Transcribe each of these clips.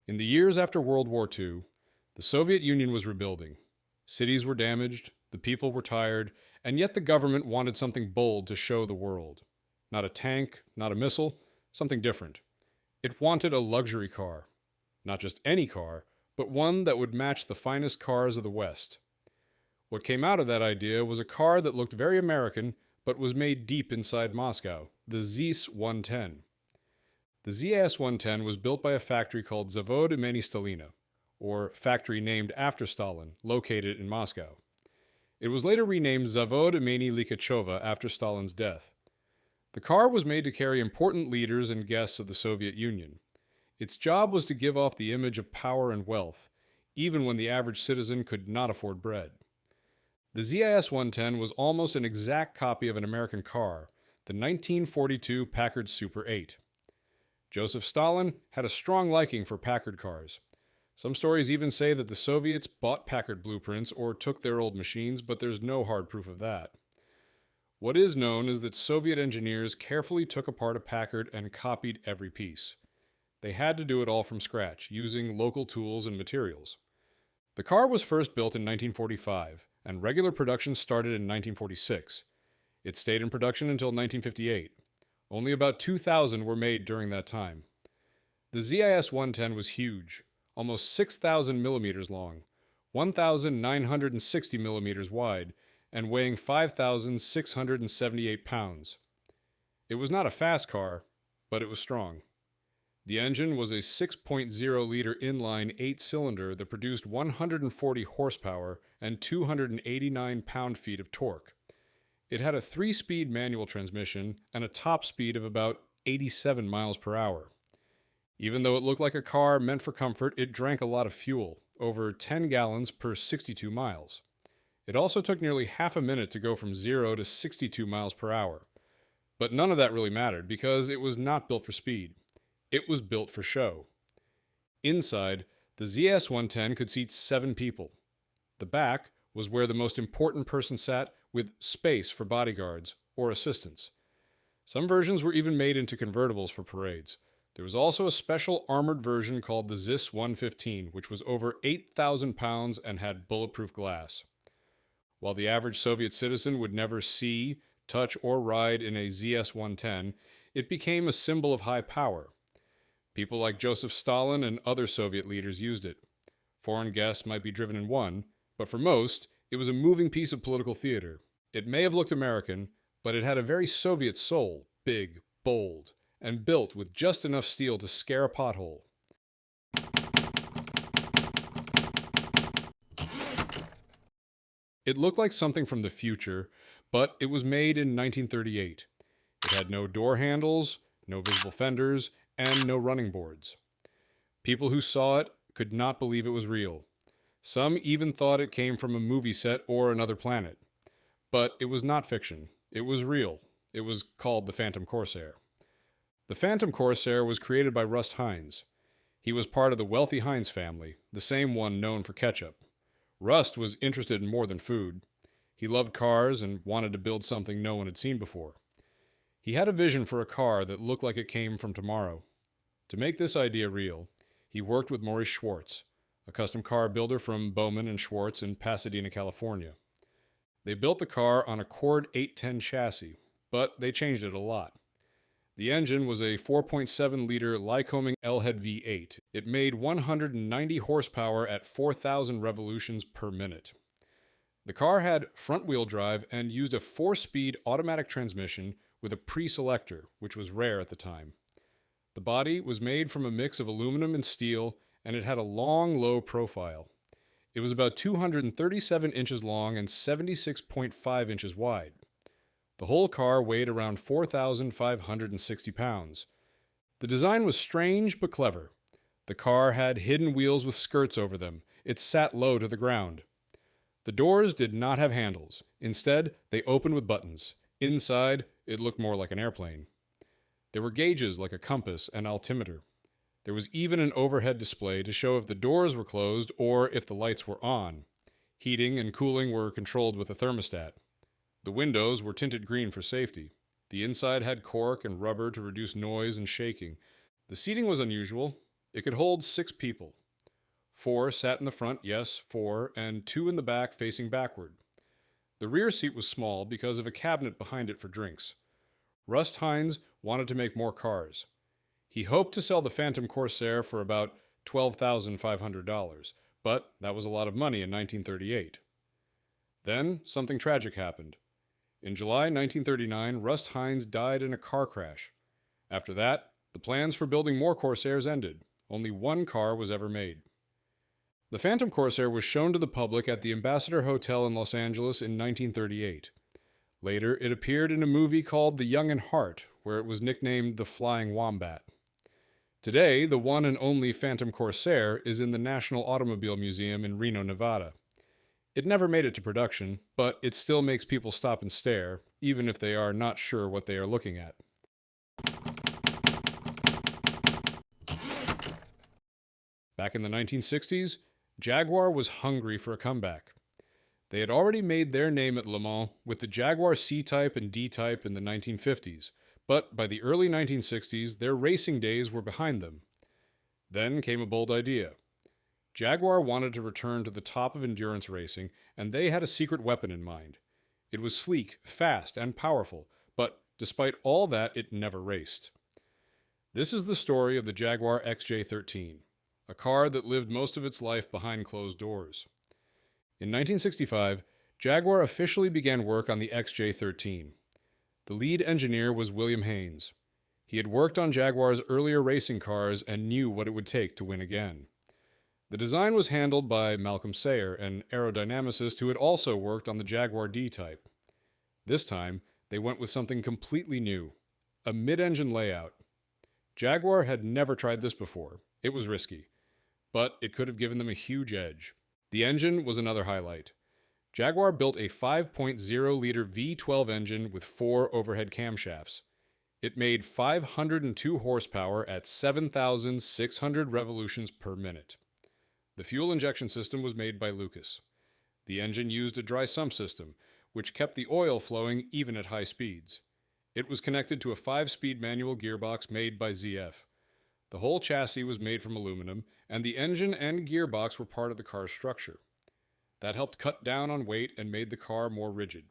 In the years after World War II, the Soviet Union was rebuilding. Cities were damaged, the people were tired, and yet the government wanted something bold to show the world. Not a tank, not a missile, something different. It wanted a luxury car. Not just any car, but one that would match the finest cars of the West. What came out of that idea was a car that looked very American, but was made deep inside Moscow, the ZIS 110. The ZIS 110 was built by a factory called Zavod imeni Stalina, or factory named after Stalin, located in Moscow. It was later renamed Zavod imeni Likhachova after Stalin's death. The car was made to carry important leaders and guests of the Soviet Union. Its job was to give off the image of power and wealth, even when the average citizen could not afford bread. The ZIS 110 was almost an exact copy of an American car, the 1942 Packard Super 8. Joseph Stalin had a strong liking for Packard cars. Some stories even say that the Soviets bought Packard blueprints or took their old machines, but there's no hard proof of that. What is known is that Soviet engineers carefully took apart a Packard and copied every piece. They had to do it all from scratch, using local tools and materials. The car was first built in 1945, and regular production started in 1946. It stayed in production until 1958. Only about 2,000 were made during that time. The ZIS 110 was huge, almost 6,000 millimeters long, 1,960 millimeters wide, and weighing 5,678 pounds. It was not a fast car, but it was strong. The engine was a 6.0-liter inline 8-cylinder that produced 140 horsepower and 289 pound-feet of torque. It had a 3-speed manual transmission and a top speed of about 87 miles per hour. Even though it looked like a car meant for comfort, it drank a lot of fuel, over 10 gallons per 62 miles. It also took nearly half a minute to go from 0 to 62 miles per hour. But none of that really mattered because it was not built for speed. It was built for show. Inside, the ZIS 110 could seat 7 people. The back was where the most important person sat, with space for bodyguards or assistants. Some versions were even made into convertibles for parades. There was also a special armored version called the ZIS 115, which was over 8,000 pounds and had bulletproof glass. While the average Soviet citizen would never see, touch, or ride in a ZIS 110, it became a symbol of high power. People like Joseph Stalin and other Soviet leaders used it. Foreign guests might be driven in one, but for most, it was a moving piece of political theater. It may have looked American, but it had a very Soviet soul, big, bold, and built with just enough steel to scare a pothole. It looked like something from the future, but it was made in 1938. It had no door handles, no visible fenders, and no running boards. People who saw it could not believe it was real. Some even thought it came from a movie set or another planet. But it was not fiction. It was real. It was called the Phantom Corsair. The Phantom Corsair was created by Rust Heinz. He was part of the wealthy Heinz family, the same one known for ketchup. Rust was interested in more than food. He loved cars and wanted to build something no one had seen before. He had a vision for a car that looked like it came from tomorrow. To make this idea real, he worked with Maurice Schwartz, a custom car builder from Bowman and Schwartz in Pasadena, California. They built the car on a Cord 810 chassis, but they changed it a lot. The engine was a 4.7-liter Lycoming L-head V8. It made 190 horsepower at 4,000 revolutions per minute. The car had front-wheel drive and used a 4-speed automatic transmission with a pre-selector, which was rare at the time. The body was made from a mix of aluminum and steel, and it had a long, low profile. It was about 237 inches long and 76.5 inches wide. The whole car weighed around 4,560 pounds. The design was strange but clever. The car had hidden wheels with skirts over them. It sat low to the ground. The doors did not have handles. Instead, they opened with buttons. Inside, it looked more like an airplane. There were gauges like a compass and altimeter. There was even an overhead display to show if the doors were closed or if the lights were on. Heating and cooling were controlled with a thermostat. The windows were tinted green for safety. The inside had cork and rubber to reduce noise and shaking. The seating was unusual. It could hold 6 people. 4 sat in the front, yes, 4, and 2 in the back facing backward. The rear seat was small because of a cabinet behind it for drinks. Rust Heinz wanted to make more cars. He hoped to sell the Phantom Corsair for about $12,500, but that was a lot of money in 1938. Then, something tragic happened. In July 1939, Rust Heinz died in a car crash. After that, the plans for building more Corsairs ended. Only one car was ever made. The Phantom Corsair was shown to the public at the Ambassador Hotel in Los Angeles in 1938. Later, it appeared in a movie called The Young and Heart, where it was nicknamed the Flying Wombat. Today, the one and only Phantom Corsair is in the National Automobile Museum in Reno, Nevada. It never made it to production, but it still makes people stop and stare, even if they are not sure what they are looking at. Back in the 1960s, Jaguar was hungry for a comeback. They had already made their name at Le Mans with the Jaguar C-Type and D-Type in the 1950s, but by the early 1960s, their racing days were behind them. Then came a bold idea. Jaguar wanted to return to the top of endurance racing, and they had a secret weapon in mind. It was sleek, fast, and powerful, but despite all that, it never raced. This is the story of the Jaguar XJ13, a car that lived most of its life behind closed doors. In 1965, Jaguar officially began work on the XJ13. The lead engineer was William Haynes. He had worked on Jaguar's earlier racing cars and knew what it would take to win again. The design was handled by Malcolm Sayer, an aerodynamicist who had also worked on the Jaguar D-Type. This time, they went with something completely new, a mid-engine layout. Jaguar had never tried this before. It was risky, but it could have given them a huge edge. The engine was another highlight. Jaguar built a 5.0-liter V12 engine with 4 overhead camshafts. It made 502 horsepower at 7,600 revolutions per minute. The fuel injection system was made by Lucas. The engine used a dry sump system, which kept the oil flowing even at high speeds. It was connected to a 5-speed manual gearbox made by ZF. The whole chassis was made from aluminum, and the engine and gearbox were part of the car's structure. That helped cut down on weight and made the car more rigid.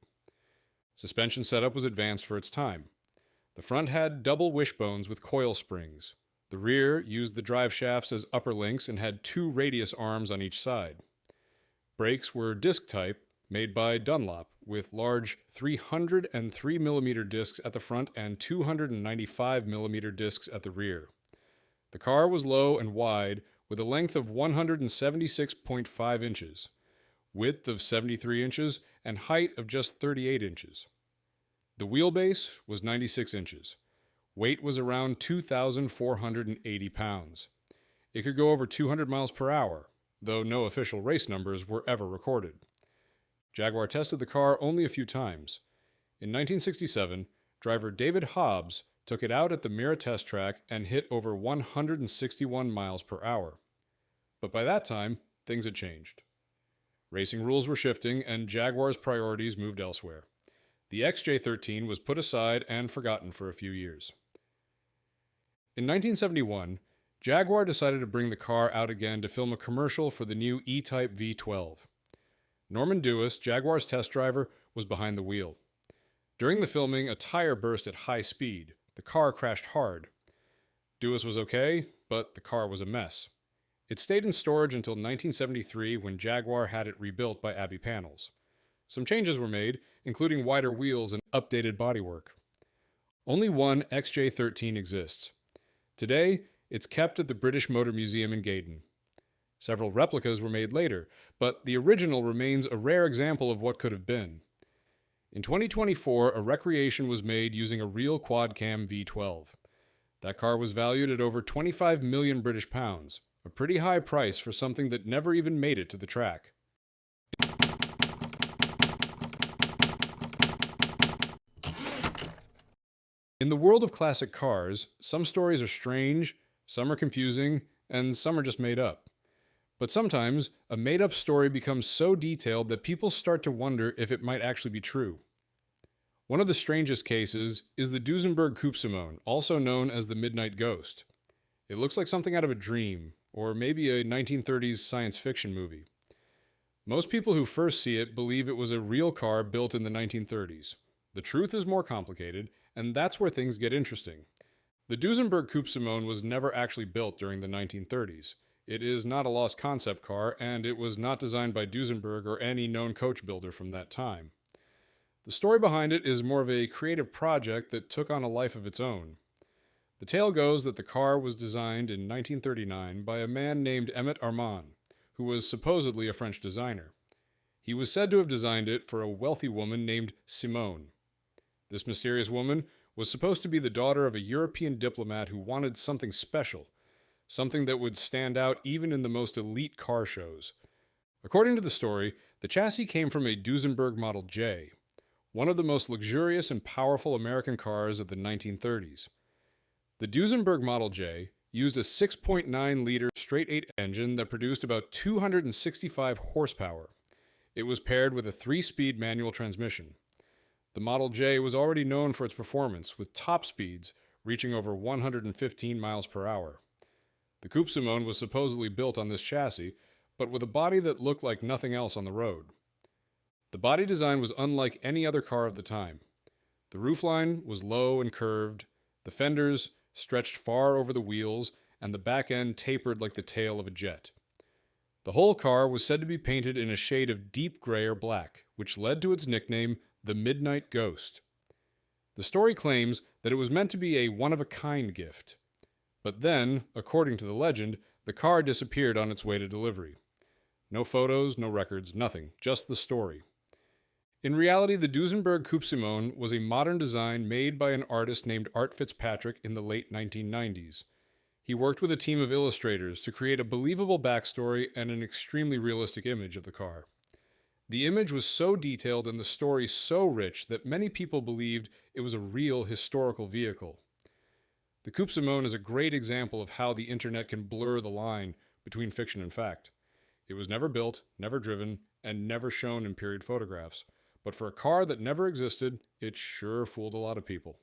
Suspension setup was advanced for its time. The front had double wishbones with coil springs. The rear used the drive shafts as upper links and had 2 radius arms on each side. Brakes were disc type, made by Dunlop, with large 303mm discs at the front and 295mm discs at the rear. The car was low and wide, with a length of 176.5 inches, width of 73 inches, and height of just 38 inches. The wheelbase was 96 inches. Weight was around 2,480 pounds. It could go over 200 miles per hour, though no official race numbers were ever recorded. Jaguar tested the car only a few times. In 1967, driver David Hobbs took it out at the Mira test track and hit over 161 miles per hour. But by that time, things had changed. Racing rules were shifting, and Jaguar's priorities moved elsewhere. The XJ13 was put aside and forgotten for a few years. In 1971, Jaguar decided to bring the car out again to film a commercial for the new E-Type V12. Norman Dewis, Jaguar's test driver, was behind the wheel. During the filming, a tire burst at high speed. The car crashed hard. Dewis was okay, but the car was a mess. It stayed in storage until 1973 when Jaguar had it rebuilt by Abbey Panels. Some changes were made, including wider wheels and updated bodywork. Only one XJ13 exists. Today, it's kept at the British Motor Museum in Gaydon. Several replicas were made later, but the original remains a rare example of what could have been. In 2024, a recreation was made using a real quad-cam V12. That car was valued at over 25 million British pounds, a pretty high price for something that never even made it to the track. In the world of classic cars, some stories are strange, some are confusing, and some are just made up. But sometimes, a made-up story becomes so detailed that people start to wonder if it might actually be true. One of the strangest cases is the Duesenberg Coupe Simone, also known as the Midnight Ghost. It looks like something out of a dream, or maybe a 1930s science fiction movie. Most people who first see it believe it was a real car built in the 1930s. The truth is more complicated, and that's where things get interesting. The Duesenberg Coupe Simone was never actually built during the 1930s. It is not a lost concept car, and it was not designed by Duesenberg or any known coach builder from that time. The story behind it is more of a creative project that took on a life of its own. The tale goes that the car was designed in 1939 by a man named Emmett Armand, who was supposedly a French designer. He was said to have designed it for a wealthy woman named Simone. This mysterious woman was supposed to be the daughter of a European diplomat who wanted something special, something that would stand out even in the most elite car shows. According to the story, the chassis came from a Duesenberg Model J, one of the most luxurious and powerful American cars of the 1930s. The Duesenberg Model J used a 6.9-liter straight-eight engine that produced about 265 horsepower. It was paired with a 3-speed manual transmission. The Model J was already known for its performance, with top speeds reaching over 115 miles per hour. The Coupe Simone was supposedly built on this chassis, but with a body that looked like nothing else on the road. The body design was unlike any other car of the time. The roofline was low and curved, the fenders stretched far over the wheels, and the back end tapered like the tail of a jet. The whole car was said to be painted in a shade of deep gray or black, which led to its nickname, the Midnight Ghost. The story claims that it was meant to be a one-of-a-kind gift. But then, according to the legend, the car disappeared on its way to delivery. No photos, no records, nothing, just the story. In reality, the Duesenberg Coupe Simone was a modern design made by an artist named Art Fitzpatrick in the late 1990s. He worked with a team of illustrators to create a believable backstory and an extremely realistic image of the car. The image was so detailed and the story so rich that many people believed it was a real historical vehicle. The Coupe Simone is a great example of how the internet can blur the line between fiction and fact. It was never built, never driven, and never shown in period photographs. But for a car that never existed, it sure fooled a lot of people.